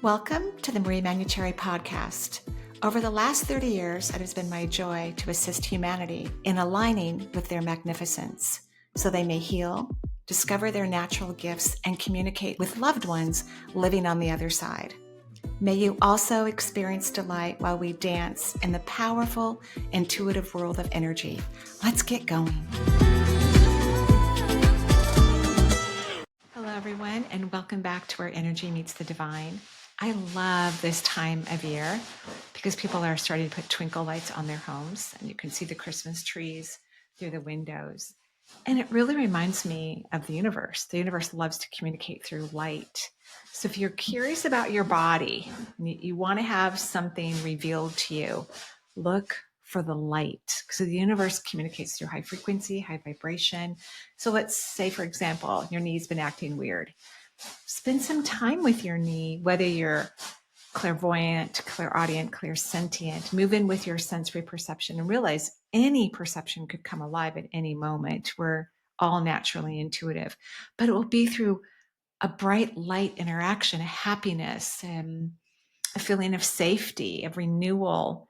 Welcome to the Manuchehri podcast. Over the last 30 years, it has been my joy to assist humanity in aligning with their magnificence so they may heal, discover their natural gifts, and communicate with loved ones living on the other side. May you also experience delight while we dance in the powerful, intuitive world of energy. Let's get going. Hello, everyone, and welcome back to Where Energy Meets the Divine. I love this time of year because people are starting to put twinkle lights on their homes, and you can see the Christmas trees through the windows. And it really reminds me of the universe. The universe loves to communicate through light. So if you're curious about your body, you want to have something revealed to you, look for the light. So the universe communicates through high frequency, high vibration. So let's say, for example, your knee's been acting weird. Spend some time with your knee, whether you're clairvoyant, clairaudient, clairsentient. Move in with your sensory perception and realize any perception could come alive at any moment. We're all naturally intuitive, but it will be through a bright light interaction, a happiness, and a feeling of safety, of renewal.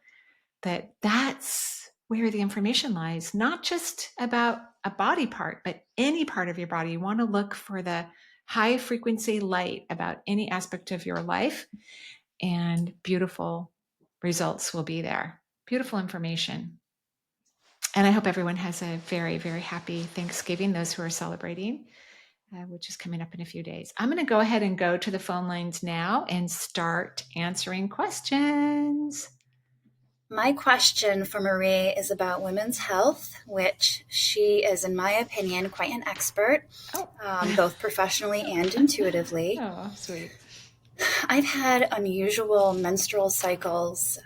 That's where the information lies, not just about a body part, but any part of your body. You want to look for the high frequency light about any aspect of your life, and beautiful results will be there. Beautiful information. And I hope everyone has a very, very happy Thanksgiving, those who are celebrating, which is coming up in a few days. I'm going to go ahead and go to the phone lines now and start answering questions. My question for Marie is about women's health, which she is, in my opinion, quite an expert, both professionally and intuitively. Oh, sweet. I've had unusual menstrual cycles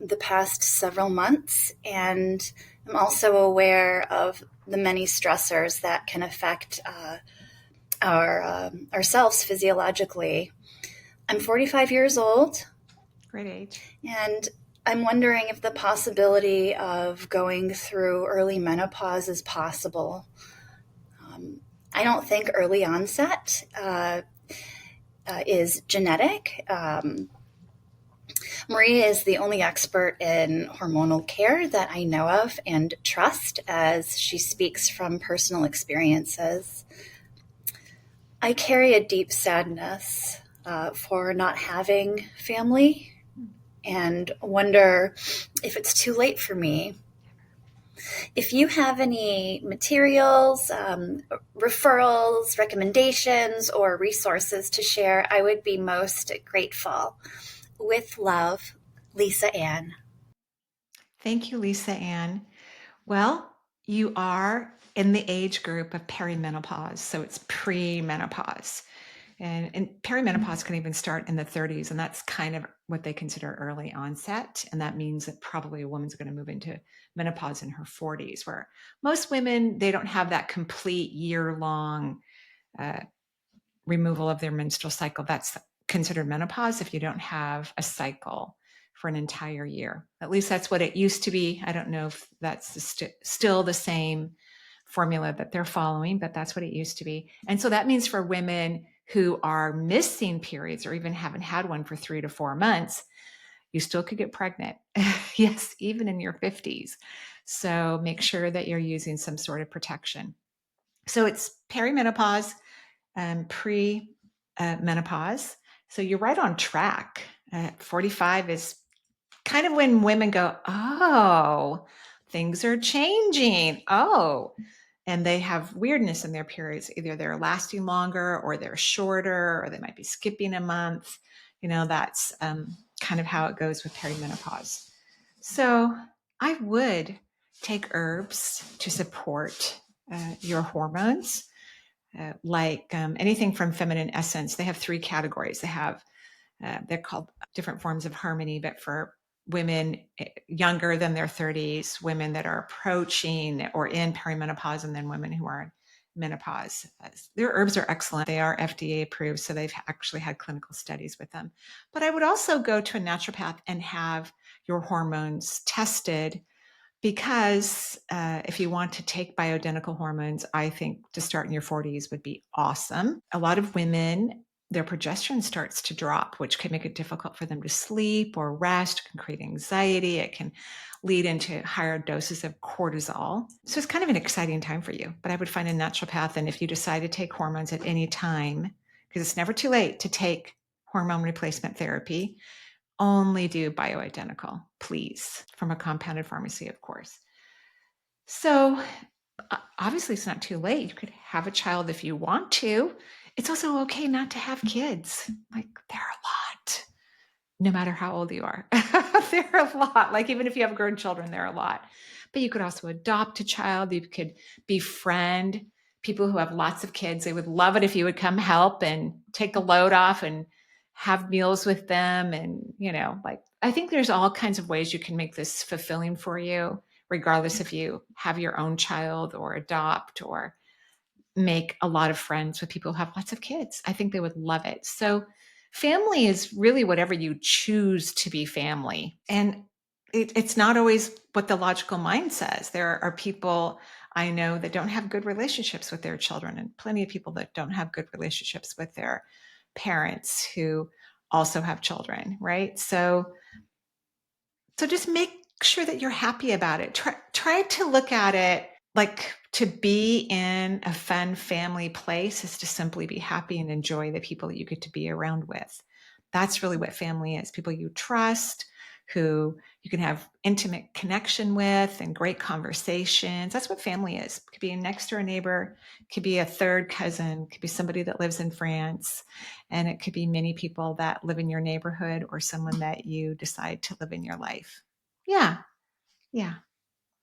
the past several months, and I'm also aware of the many stressors that can affect ourselves physiologically. I'm 45 years old. Great age. And I'm wondering if the possibility of going through early menopause is possible. I don't think early onset is genetic. Marie is the only expert in hormonal care that I know of and trust, as she speaks from personal experiences. I carry a deep sadness for not having family, and wonder if it's too late for me. If you have any materials, referrals, recommendations, or resources to share, I would be most grateful. With love, Lisa Ann. Thank you, Lisa Ann. Well, you are in the age group of perimenopause, so it's premenopause. And perimenopause can even start in the 30s, and that's kind of what they consider early onset. And that means that probably a woman's going to move into menopause in her 40s, where most women, they don't have that complete year-long removal of their menstrual cycle. That's considered menopause if you don't have a cycle for an entire year. At least that's what it used to be. I don't know if that's still the same formula that they're following, but that's what it used to be. And so that means for women who are missing periods or even haven't had one for 3 to 4 months, you still could get pregnant. Yes, even in your 50s. So make sure that you're using some sort of protection. So it's perimenopause, pre-menopause. So you're right on track. 45 is kind of when women go, oh, things are changing. Oh, and they have weirdness in their periods. Either they're lasting longer or they're shorter, or they might be skipping a month. That's kind of how it goes with perimenopause. So I would take herbs to support your hormones, like anything from feminine essence. They have 3 categories. They're called different forms of harmony, but for women younger than their 30s, women that are approaching or in perimenopause, and then women who are in menopause. Their herbs are excellent. They are FDA-approved, so they've actually had clinical studies with them. But I would also go to a naturopath and have your hormones tested, because if you want to take bioidentical hormones, I think to start in your 40s would be awesome. A lot of women their progesterone starts to drop, which can make it difficult for them to sleep or rest. It can create anxiety. It can lead into higher doses of cortisol. So it's kind of an exciting time for you. But I would find a naturopath. And if you decide to take hormones at any time, because it's never too late to take hormone replacement therapy, only do bioidentical, please, from a compounded pharmacy, of course. So obviously it's not too late. You could have a child if you want to. It's also okay not to have kids. Like, there are a lot, no matter how old you are. There are a lot. Like, even if you have grown children, there are a lot. But you could also adopt a child. You could befriend people who have lots of kids. They would love it if you would come help and take the load off and have meals with them. And, like, I think there's all kinds of ways you can make this fulfilling for you, regardless if you have your own child or adopt or make a lot of friends with people who have lots of kids. I think they would love it. So family is really whatever you choose to be family. And it's not always what the logical mind says. There are people I know that don't have good relationships with their children, and plenty of people that don't have good relationships with their parents who also have children, right? So just make sure that you're happy about it. Try to look at it like, to be in a fun family place is to simply be happy and enjoy the people that you get to be around with. That's really what family is. People you trust, who you can have intimate connection with and great conversations. That's what family is. It could be a next door neighbor, it could be a third cousin, it could be somebody that lives in France, and it could be many people that live in your neighborhood or someone that you decide to live in your life. Yeah.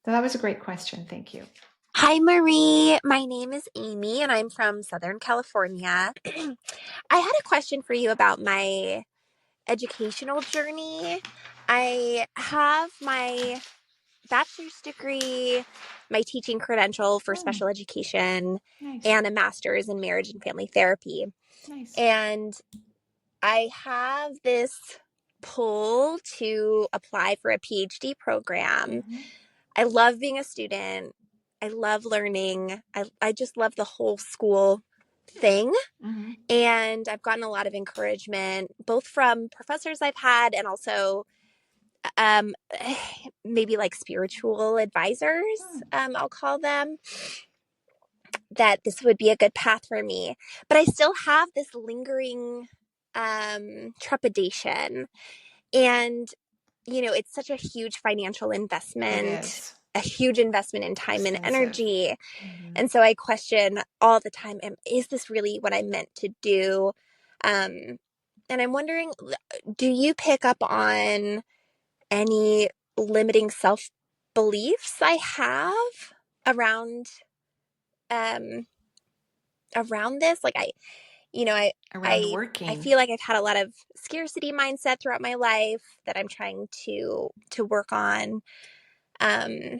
So that was a great question. Thank you. Hi, Marie. My name is Amy, and I'm from Southern California. I had a question for you about my educational journey. I have my bachelor's degree, my teaching credential for special education, Nice. and a master's in marriage and family therapy. Nice. And I have this pull to apply for a PhD program. I love being a student. I love learning. I just love the whole school thing. And I've gotten a lot of encouragement, both from professors I've had and also maybe like spiritual advisors, I'll call them, that this would be a good path for me. But I still have this lingering trepidation. And, it's such a huge financial investment, a huge investment in time and energy. And so I question all the time, is this really what I'm meant to do? And I'm wondering, do you pick up on any limiting self-beliefs I have around this? Like I feel like I've had a lot of scarcity mindset throughout my life that I'm trying to work on. So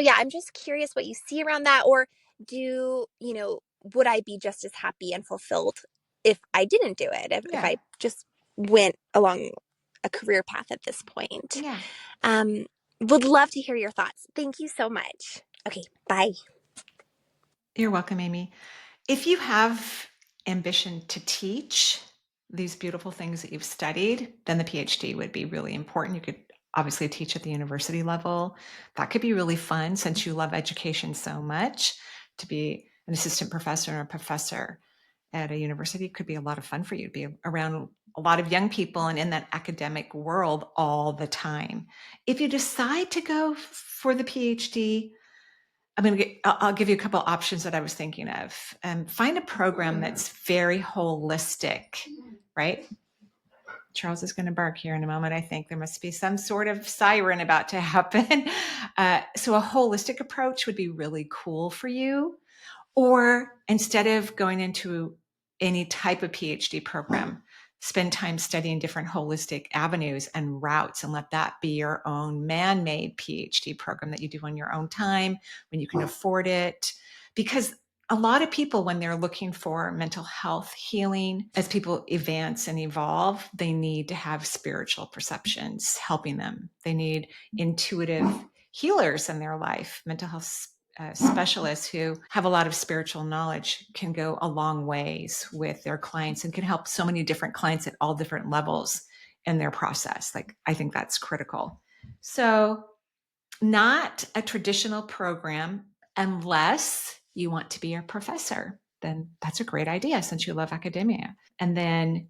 yeah, I'm just curious what you see around that, or would I be just as happy and fulfilled if I didn't do it, if I just went along a career path at this point? Would love to hear your thoughts. Thank you so much. Okay, bye. You're welcome, Amy. If you have ambition to teach these beautiful things that you've studied, then the PhD would be really important. You could obviously teach at the university level. That could be really fun, since you love education so much. To be an assistant professor or a professor at a university could be a lot of fun for you, to be around a lot of young people and in that academic world all the time. If you decide to go for the PhD, I'll give you a couple options that I was thinking of. Find a program that's very holistic, right? Charles is going to bark here in a moment. I think there must be some sort of siren about to happen. So a holistic approach would be really cool for you. Or instead of going into any type of PhD program, spend time studying different holistic avenues and routes, and let that be your own man-made PhD program that you do on your own time when you can afford it. Because a lot of people, when they're looking for mental health healing, as people advance and evolve, they need to have spiritual perceptions helping them. They need intuitive healers in their life, mental health specialists who have a lot of spiritual knowledge can go a long ways with their clients and can help so many different clients at all different levels in their process. Like, I think that's critical. So, not a traditional program unless you want to be a professor. Then that's a great idea since you love academia. And then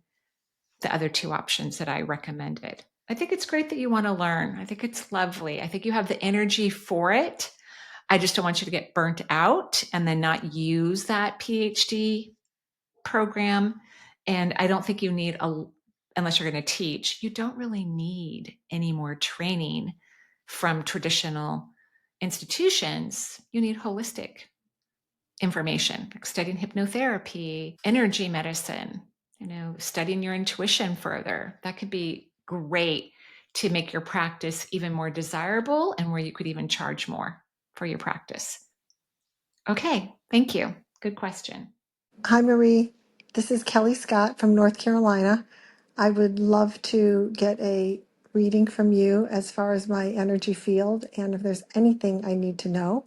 the other two options that I recommended. I think it's great that you want to learn. I think it's lovely. I think you have the energy for it. I just don't want you to get burnt out and then not use that PhD program. And I don't think you need unless you're going to teach, you don't really need any more training from traditional institutions. You need holistic information, like studying hypnotherapy, energy medicine, studying your intuition further. That could be great to make your practice even more desirable and where you could even charge more for your practice. Okay, thank you. Good question. Hi, Marie. This is Kelly Scott from North Carolina. I would love to get a reading from you as far as my energy field, and if there's anything I need to know,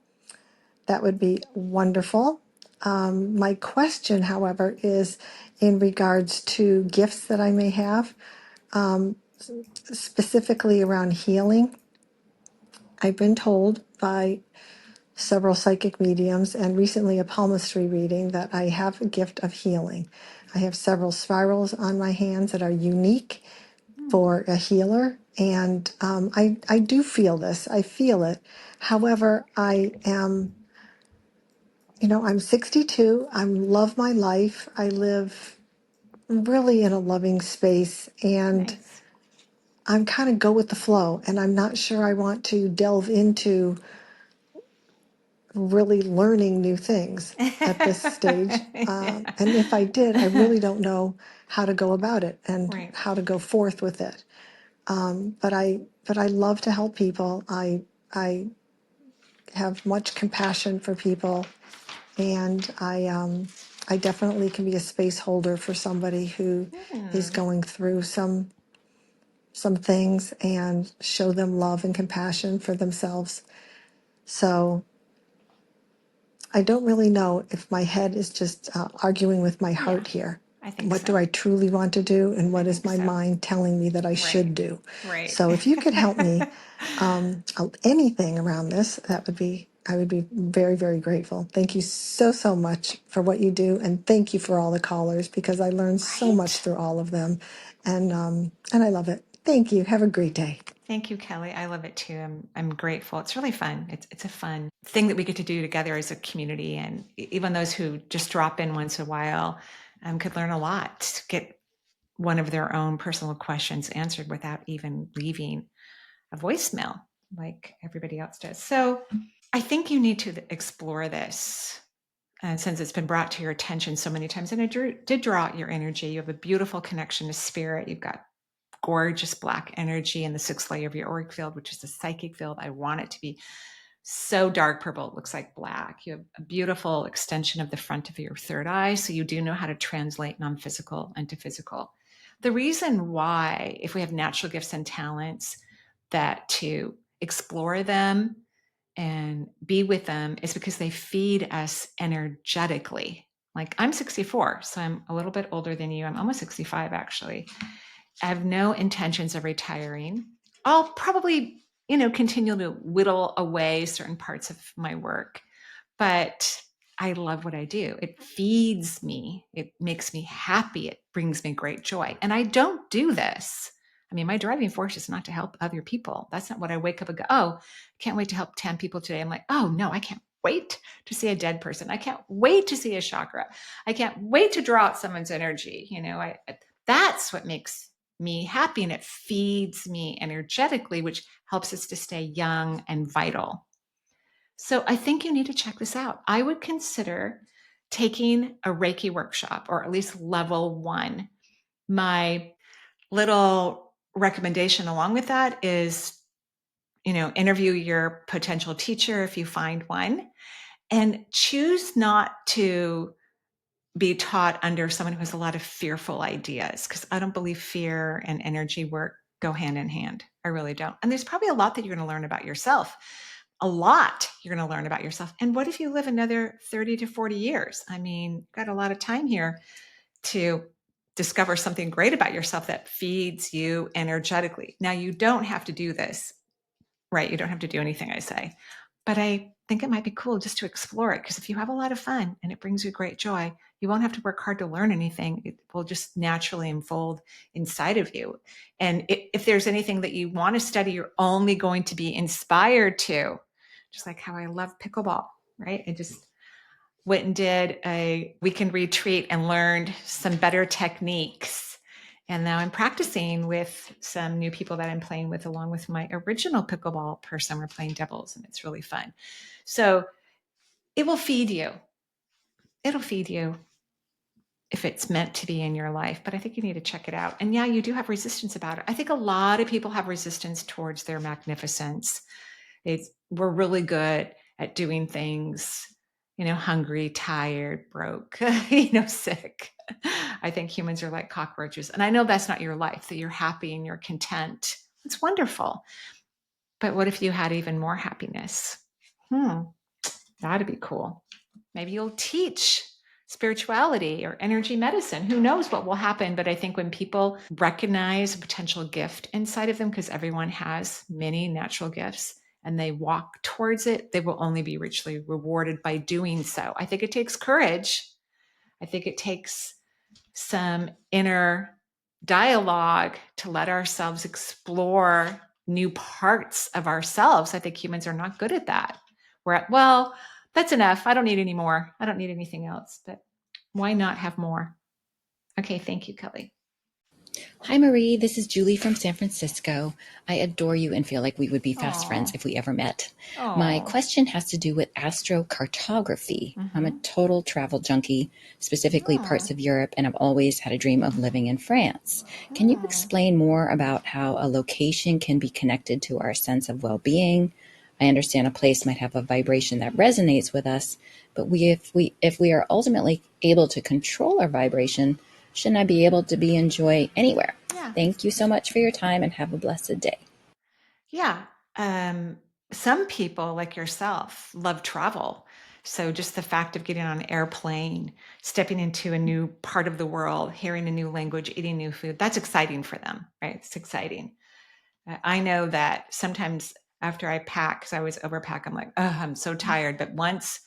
that would be wonderful. My question, however, is in regards to gifts that I may have, specifically around healing. I've been told by several psychic mediums and recently a palmistry reading that I have a gift of healing. I have several spirals on my hands that are unique for a healer, and I do feel this. I feel it. However, I'm 62. I love my life. I live really in a loving space, and Nice. I'm kind of go with the flow, and I'm not sure I want to delve into really learning new things at this stage. And if I did, I really don't know how to go about it and Right. how to go forth with it. But I love to help people. I have much compassion for people, and I definitely can be a space holder for somebody who is going through some things and show them love and compassion for themselves. So I don't really know if my head is just arguing with my heart here. I think What so. do I truly want to do, and what is think my so. mind telling me that I should do? Right. So if you could help me, anything around this, I would be very, very grateful. Thank you so, so much for what you do, and thank you for all the callers, because I learned so much through all of them, and I love it. Thank you. Have a great day. Thank you, Kelly. I love it too. I'm grateful. It's really fun. It's a fun thing that we get to do together as a community, and even those who just drop in once in a while could learn a lot, get one of their own personal questions answered without even leaving a voicemail like everybody else does. So I think you need to explore this. And since it's been brought to your attention so many times, and it did draw out your energy, you have a beautiful connection to spirit. You've got gorgeous black energy in the sixth layer of your auric field, which is the psychic field. I want it to be so dark purple, it looks like black. You have a beautiful extension of the front of your third eye, so you do know how to translate non-physical into physical. The reason why, if we have natural gifts and talents, that to explore them and be with them is because they feed us energetically. Like, I'm 64, so I'm a little bit older than you. I'm almost 65, actually. I have no intentions of retiring. I'll probably, continue to whittle away certain parts of my work, but I love what I do. It feeds me. It makes me happy. It brings me great joy. And I don't do this. I mean, my driving force is not to help other people. That's not what I wake up and go, oh, can't wait to help 10 people today. I'm like, oh no, I can't wait to see a dead person. I can't wait to see a chakra. I can't wait to draw out someone's energy. That's what makes me happy, and it feeds me energetically, which helps us to stay young and vital. So I think you need to check this out. I would consider taking a Reiki workshop, or at least level 1. My little recommendation along with that is, interview your potential teacher if you find one, and choose not to be taught under someone who has a lot of fearful ideas, because I don't believe fear and energy work go hand in hand. I really don't. And there's probably a lot that you're going to learn about yourself a lot you're going to learn about yourself. And what if you live another 30 to 40 years? I mean, got a lot of time here to discover something great about yourself that feeds you energetically. Now, you don't have to do this, right? You don't have to do anything I say, but I think it might be cool just to explore it, because if you have a lot of fun and it brings you great joy, you won't have to work hard to learn anything. It will just naturally unfold inside of you. And if there's anything that you want to study, you're only going to be inspired to, just like how I love pickleball, right? I just went and did a weekend retreat and learned some better techniques. And now I'm practicing with some new people that I'm playing with, along with my original pickleball person. We're playing doubles, and it's really fun. So it will feed you. It'll feed you if it's meant to be in your life, but I think you need to check it out. And yeah, you do have resistance about it. I think a lot of people have resistance towards their magnificence. We're really good at doing things, hungry, tired, broke, sick. I think humans are like cockroaches. And I know that's not your life, that you're happy and you're content. It's wonderful. But what if you had even more happiness? That'd be cool. Maybe you'll teach spirituality or energy medicine. Who knows what will happen? But I think when people recognize a potential gift inside of them, because everyone has many natural gifts, and they walk towards it, they will only be richly rewarded by doing so. I think it takes courage. I think it takes some inner dialogue to let ourselves explore new parts of ourselves. I think humans are not good at that. We're at, well, that's enough. I don't need any more. I don't need anything else. But why not have more? Okay, thank you, Kelly. Hi, Marie. This is Julie from San Francisco. I adore you and feel like we would be fast friends if we ever met. My question has to do with astrocartography. I'm a total travel junkie, specifically parts of Europe, and I've always had a dream of living in France. Can you explain more about how a location can be connected to our sense of well-being? I understand a place might have a vibration that resonates with us, but if we are ultimately able to control our vibration, shouldn't I be able to be in joy anywhere? Yeah. Thank you so much for your time and have a blessed day. Yeah. Some people like yourself love travel. So just the fact of getting on an airplane, stepping into a new part of the world, hearing a new language, eating new food, that's exciting for them, right? It's exciting. I know that sometimes after I pack, because I always overpack, I'm like, oh, I'm so tired. But once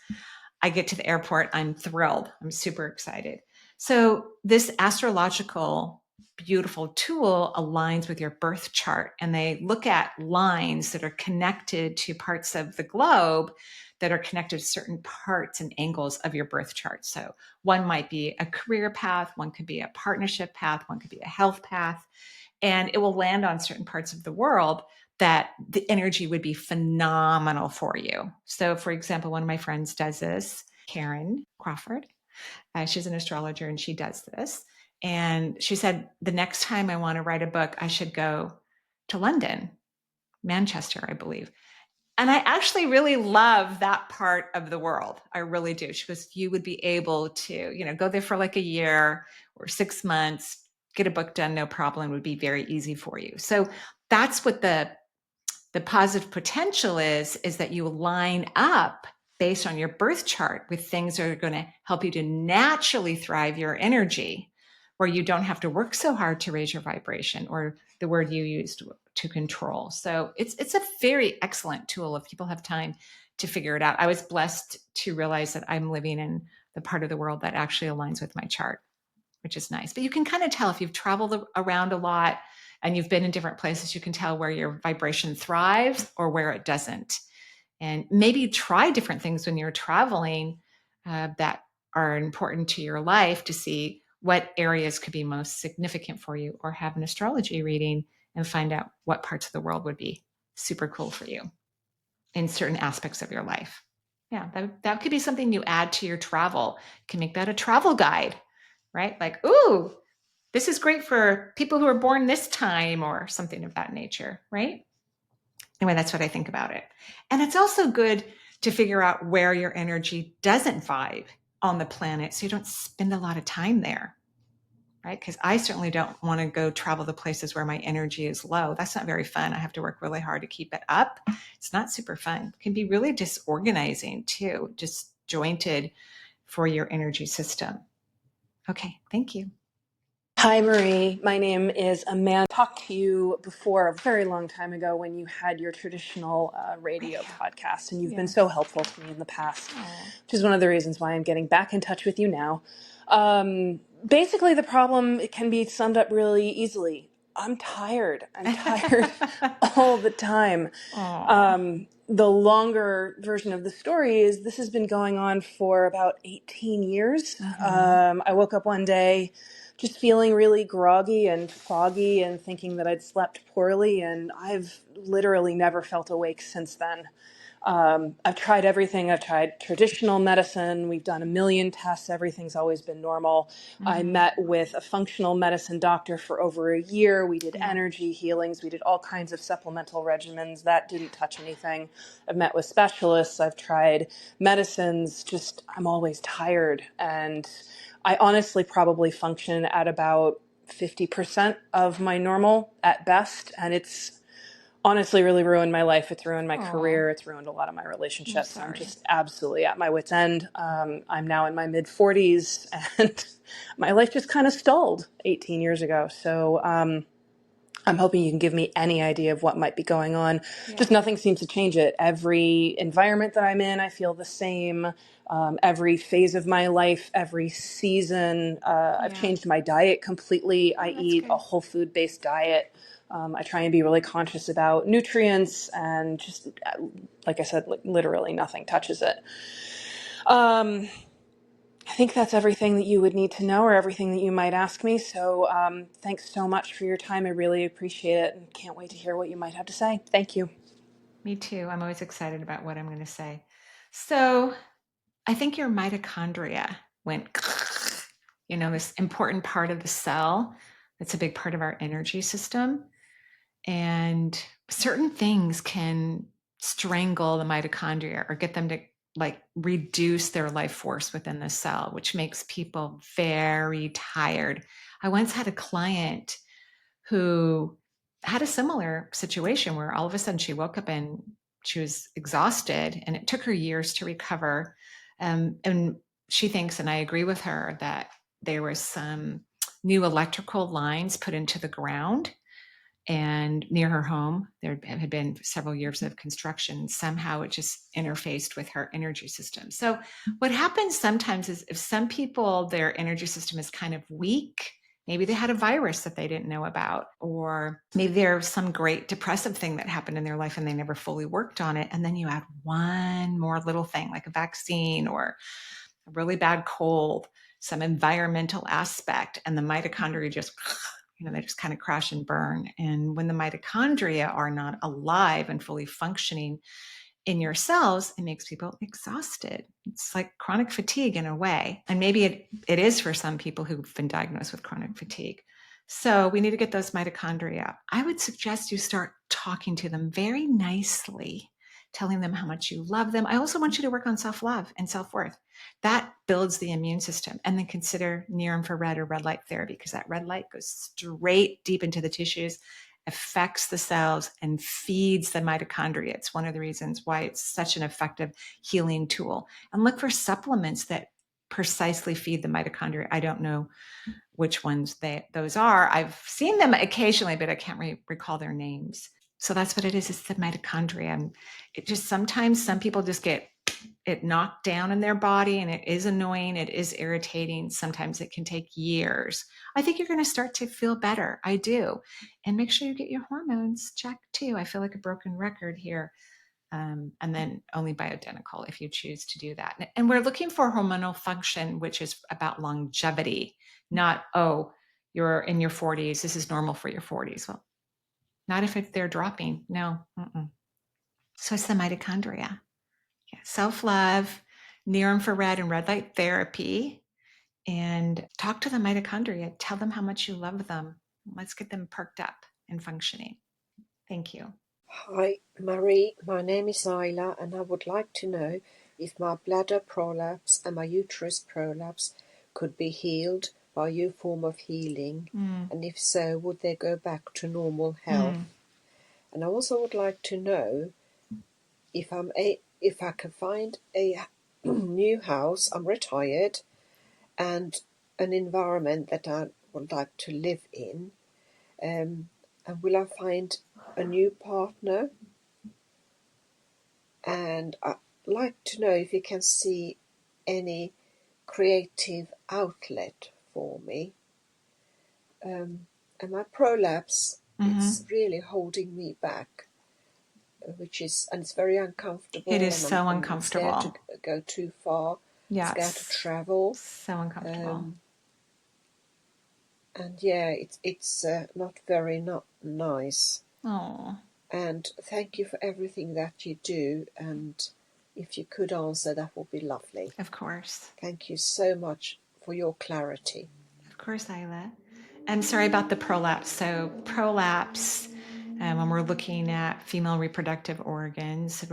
I get to the airport, I'm thrilled. I'm super excited. So this astrological, beautiful tool aligns with your birth chart, and they look at lines that are connected to parts of the globe that are connected to certain parts and angles of your birth chart. So one might be a career path, one could be a partnership path, one could be a health path, and it will land on certain parts of the world that the energy would be phenomenal for you. So for example, one of my friends does this, Karen Crawford. She's an astrologer and she does this. And she said, the next time I want to write a book, I should go to London, Manchester, I believe. And I actually really love that part of the world. I really do. She goes, you would be able to, go there for like a year or 6 months, get a book done, no problem. It would be very easy for you. So that's what the positive potential is that you line up based on your birth chart with things that are going to help you to naturally thrive your energy, where you don't have to work so hard to raise your vibration, or the word you used, to control. So it's a very excellent tool if people have time to figure it out. I was blessed to realize that I'm living in the part of the world that actually aligns with my chart, which is nice. But you can kind of tell if you've traveled around a lot and you've been in different places, you can tell where your vibration thrives or where it doesn't. And maybe try different things when you're traveling that are important to your life to see what areas could be most significant for you, or have an astrology reading and find out what parts of the world would be super cool for you in certain aspects of your life. Yeah, that could be something you add to your travel. You can make that a travel guide, right? Like, ooh, this is great for people who are born this time, or something of that nature, right? Anyway, that's what I think about it. And it's also good to figure out where your energy doesn't vibe on the planet, so you don't spend a lot of time there. right? Because I certainly don't want to go travel to places where my energy is low. That's not very fun. I have to work really hard to keep it up. It's not super fun. It can be really disorganizing too, disjointed for your energy system. Okay, thank you. Hi, Marie. My name is Amanda. I talked to you before a very long time ago when you had your traditional radio podcast, and you've been so helpful to me in the past, which is one of the reasons why I'm getting back in touch with you now. Basically, the problem can be summed up really easily. I'm tired. I'm tired all the time. The longer version of the story is this has been going on for about 18 years. I woke up one day just feeling really groggy and foggy and thinking that I'd slept poorly, and I've literally never felt awake since then. I've tried everything. I've tried traditional medicine. We've done a million tests. Everything's always been normal. I met with a functional medicine doctor for over a year. We did energy healings. We did all kinds of supplemental regimens. That didn't touch anything. I've met with specialists. I've tried medicines. Just, I'm always tired. And I honestly probably function at about 50% of my normal at best. And it's honestly really ruined my life. It's ruined my career. It's ruined a lot of my relationships. I'm just absolutely at my wit's end. I'm now in my mid 40s and my life just kind of stalled 18 years ago. So I'm hoping you can give me any idea of what might be going on. Just nothing seems to change it. Every environment that I'm in, I feel the same. Every phase of my life, every season, I've changed my diet completely. I eat a whole food based diet. I try and be really conscious about nutrients and just, like I said, literally nothing touches it. I think that's everything that you would need to know or everything that you might ask me. So thanks so much for your time. I really appreciate it and can't wait to hear what you might have to say. Thank you. Me too. I'm always excited about what I'm going to say. So I think your mitochondria went, this important part of the cell. That's a big part of our energy system. And certain things can strangle the mitochondria or get them to reduce their life force within the cell, which makes people very tired. I once had a client who had a similar situation where all of a sudden she woke up and she was exhausted, and it took her years to recover. And she thinks, and I agree with her, that there was some new electrical lines put into the ground. And near her home, there had been several years of construction. Somehow it just interfaced with her energy system. So what happens sometimes is if some people, their energy system is kind of weak, maybe they had a virus that they didn't know about, or maybe there's some great depressive thing that happened in their life and they never fully worked on it. And then you add one more little thing like a vaccine or a really bad cold, some environmental aspect, and the mitochondria just they just kind of crash and burn. And when the mitochondria are not alive and fully functioning in your cells, it makes people exhausted. It's like chronic fatigue in a way. And maybe it is for some people who've been diagnosed with chronic fatigue. So we need to get those mitochondria. I would suggest you start talking to them very nicely, telling them how much you love them. I also want you to work on self-love and self-worth. That builds the immune system. And then consider near-infrared or red light therapy, because that red light goes straight deep into the tissues, affects the cells, and feeds the mitochondria. It's one of the reasons why it's such an effective healing tool. And look for supplements that precisely feed the mitochondria. I don't know which ones those are. I've seen them occasionally, but I can't recall their names. So that's what it is. It's the mitochondria. And it just, sometimes some people just get it knocked down in their body, and it is annoying. It is irritating. Sometimes it can take years. I think you're going to start to feel better. I do. And make sure you get your hormones checked too. I feel like a broken record here. And then only bioidentical if you choose to do that. And we're looking for hormonal function, which is about longevity, not, you're in your 40s. This is normal for your 40s. Well, not if they're dropping. No. So it's the mitochondria. Yeah. Self-love, near-infrared and red light therapy, and talk to the mitochondria. Tell them how much you love them. Let's get them perked up and functioning. Thank you. Hi, Marie. My name is Aila, and I would like to know if my bladder prolapse and my uterus prolapse could be healed by your form of healing? And if so, would they go back to normal health? And I also would like to know if I can find a new house. I'm retired, and an environment that I would like to live in. And will I find a new partner? And I'd like to know if you can see any creative outlet for me. And my prolapse, it's really holding me back, and it's very uncomfortable. It is so I'm uncomfortable. scared to go too far. Yes. Scared to travel. So uncomfortable. And yeah, it's not very nice. Oh. And thank you for everything that you do. And if you could answer, that would be lovely. Of course. Thank you so much for your clarity. Of course, Aila. I'm sorry about the prolapse. So prolapse, when we're looking at female reproductive organs,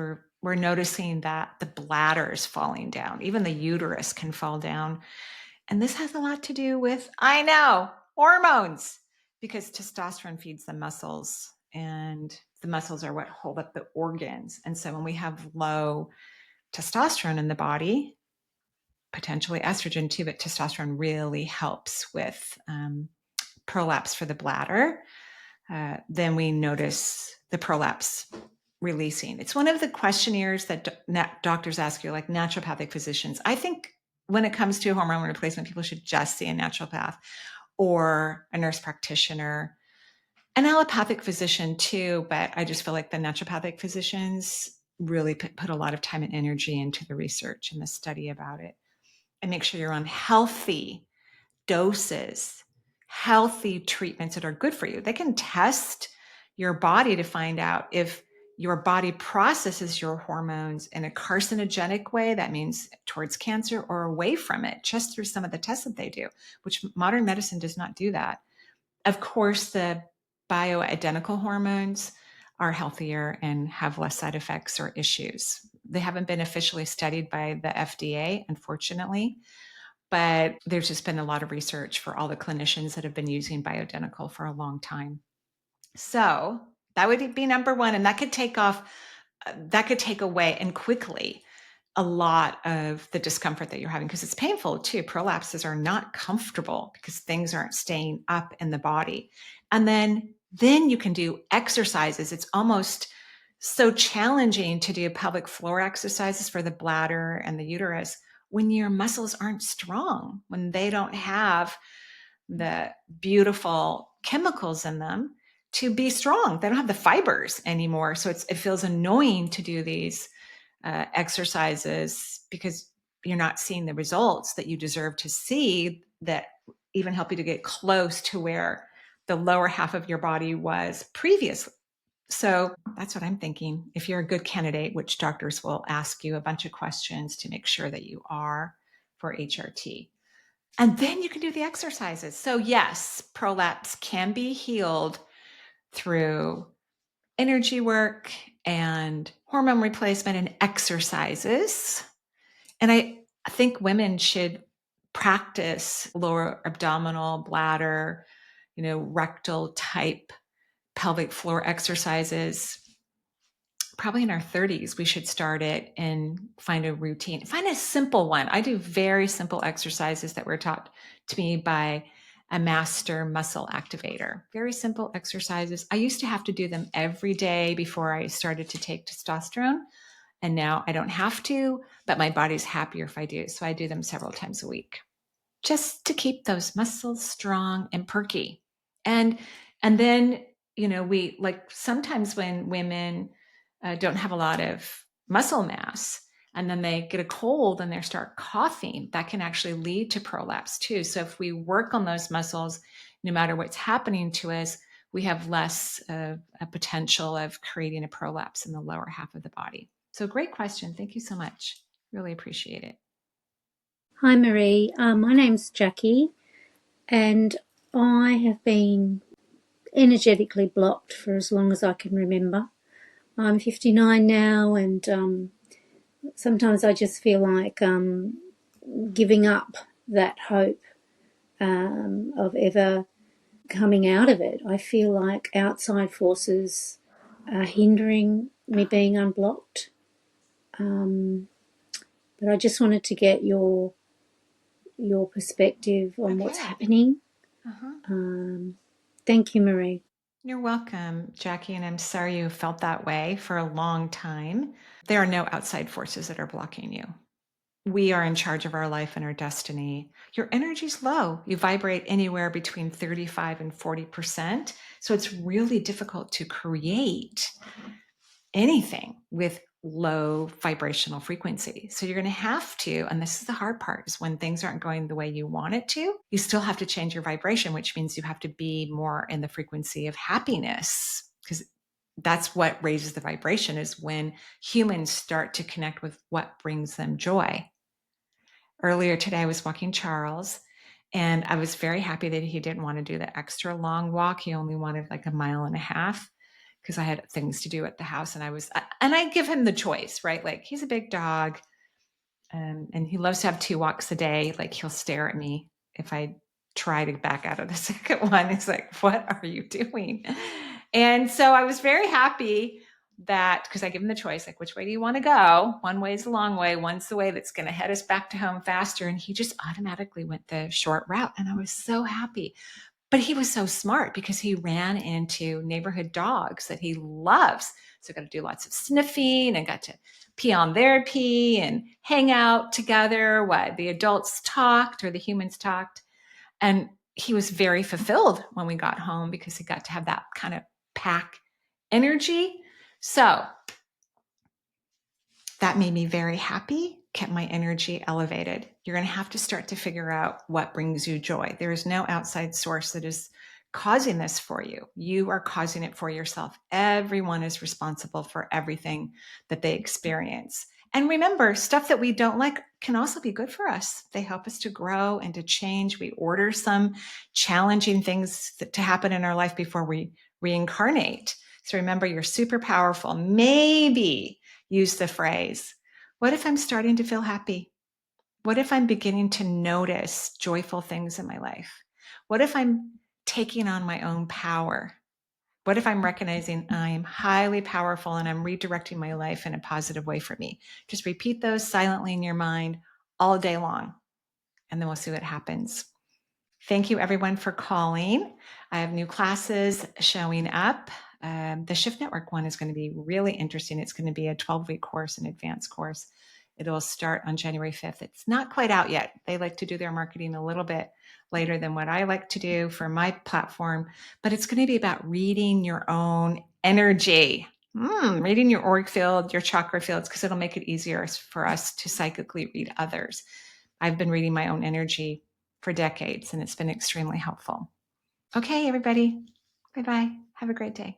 we're noticing that the bladder is falling down. Even the uterus can fall down. And this has a lot to do with, I know, hormones, because testosterone feeds the muscles, and the muscles are what hold up the organs. And so when we have low testosterone in the body, potentially estrogen too, but testosterone really helps with prolapse for the bladder. Then we notice the prolapse releasing. It's one of the questionnaires that doctors ask you, like naturopathic physicians. I think when it comes to hormone replacement, people should just see a naturopath or a nurse practitioner, an allopathic physician too, but I just feel like the naturopathic physicians really put a lot of time and energy into the research and the study about it, and make sure you're on healthy doses, healthy treatments that are good for you. They can test your body to find out if your body processes your hormones in a carcinogenic way, that means towards cancer, or away from it, just through some of the tests that they do, which modern medicine does not do that. Of course, the bioidentical hormones are healthier and have less side effects or issues. They haven't been officially studied by the FDA, unfortunately, but there's just been a lot of research for all the clinicians that have been using bioidentical for a long time. So that would be number one. And that could take away and quickly a lot of the discomfort that you're having, because it's painful too. Prolapses are not comfortable because things aren't staying up in the body. And then you can do exercises. It's almost so challenging to do pelvic floor exercises for the bladder and the uterus when your muscles aren't strong, when they don't have the beautiful chemicals in them to be strong. They don't have the fibers anymore. So it feels annoying to do these exercises because you're not seeing the results that you deserve to see, that even help you to get close to where the lower half of your body was previously. So that's what I'm thinking. If you're a good candidate, which doctors will ask you a bunch of questions to make sure that you are for HRT. And then you can do the exercises. So yes, prolapse can be healed through energy work and hormone replacement and exercises. And I think women should practice lower abdominal, bladder, rectal type pelvic floor exercises. Probably in our 30s, we should start it and find a routine. Find a simple one. I do very simple exercises that were taught to me by a master muscle activator. Very simple exercises. I used to have to do them every day before I started to take testosterone. And now I don't have to, but my body's happier if I do. So I do them several times a week, just to keep those muscles strong and perky. And then, we like sometimes when women don't have a lot of muscle mass, and then they get a cold and they start coughing, that can actually lead to prolapse too. So if we work on those muscles, no matter what's happening to us, we have less a potential of creating a prolapse in the lower half of the body. So great question. Thank you so much. Really appreciate it. Hi, Marie. My name's Jackie, and I have been energetically blocked for as long as I can remember. I'm 59 now, and sometimes I just feel like giving up that hope. of ever coming out of it. I feel like outside forces are hindering me being unblocked. But I just wanted to get your perspective on what's happening. Thank you, Marie. You're welcome, Jackie, and I'm sorry you felt that way for a long time. There are no outside forces that are blocking you. We are in charge of our life and our destiny. Your energy's low. You vibrate anywhere between 35 and 40%. So it's really difficult to create anything with low vibrational frequency. So you're going to have to, and this is the hard part, is when things aren't going the way you want it to, you still have to change your vibration, which means you have to be more in the frequency of happiness, because that's what raises the vibration, is when humans start to connect with what brings them joy. Earlier today, I was walking Charles, and I was very happy that he didn't want to do the extra long walk. He only wanted like a mile and a half, because I had things to do at the house, and I give him the choice, right? Like, he's a big dog, and he loves to have 2 walks a day. Like, he'll stare at me if I try to back out of the second one. It's like, what are you doing? And so I was very happy that, because I give him the choice, like, which way do you want to go? One way is the long way, one's the way that's going to head us back to home faster. And he just automatically went the short route. And I was so happy. But he was so smart, because he ran into neighborhood dogs that he loves. So got to do lots of sniffing and got to pee on their pee and hang out together while the adults talked or the humans talked. And he was very fulfilled when we got home, because he got to have that kind of pack energy. So that made me very happy, kept my energy elevated. You're going to have to start to figure out what brings you joy. There is no outside source that is causing this for you. You are causing it for yourself. Everyone is responsible for everything that they experience. And remember, stuff that we don't like can also be good for us. They help us to grow and to change. We order some challenging things to happen in our life before we reincarnate. So remember, you're super powerful. Maybe use the phrase, what if I'm starting to feel happy? What if I'm beginning to notice joyful things in my life? What if I'm taking on my own power? What if I'm recognizing I'm highly powerful and I'm redirecting my life in a positive way for me? Just repeat those silently in your mind all day long, and then we'll see what happens. Thank you, everyone, for calling. I have new classes showing up. The Shift Network one is going to be really interesting. It's going to be a 12-week course, an advanced course. It'll start on January 5th. It's not quite out yet. They like to do their marketing a little bit later than what I like to do for my platform, but it's going to be about reading your own energy, reading your auric field, your chakra fields, because it'll make it easier for us to psychically read others. I've been reading my own energy for decades, and it's been extremely helpful. Okay, everybody. Bye-bye. Have a great day.